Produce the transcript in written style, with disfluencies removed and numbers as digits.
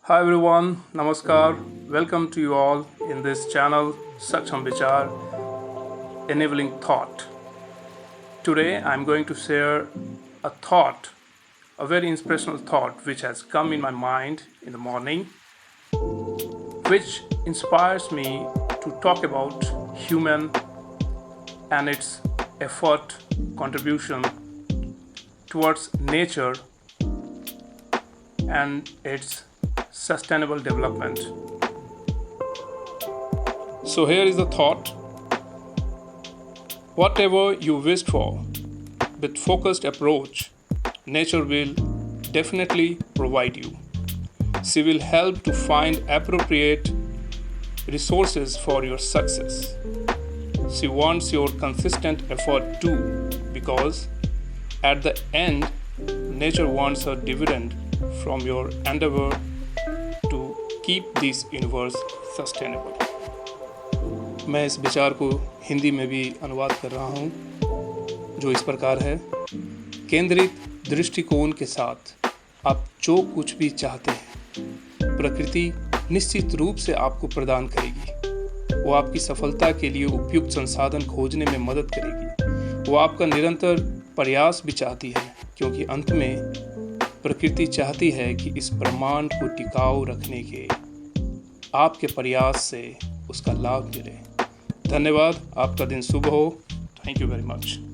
Hi everyone, Namaskar. Welcome to you all in this channel, Saksham Vichar, Enabling Thought. Today I'm going to share a thought, a very inspirational thought which has come in my mind in the morning, which inspires me to talk about human and its effort, contribution towards nature and its sustainable development. So here is the thought. Whatever you wished for, with focused approach, nature will definitely provide you. She will help to find appropriate resources for your success. She wants your consistent effort too, because at the end, nature wants a dividend from your endeavor to keep this universe sustainable. मैं इस विचार को हिंदी में भी अनुवाद कर रहा हूँ, जो इस प्रकार है। केंद्रित दृष्टिकोण के साथ आप जो कुछ भी चाहते हैं, प्रकृति निश्चित रूप से आपको प्रदान करेगी। वो आपकी सफलता के लिए उपयुक्त संसाधन खोजने में मदद करेगी। वो आपका निरंतर प्रयास भी चाहती है, क्योंकि अंत में प्रकृति चाहती है कि इस ब्रह्मांड को टिकाऊ रखने के आपके प्रयास से उसका लाभ मिले। धन्यवाद। आपका दिन शुभ हो। Thank you very much.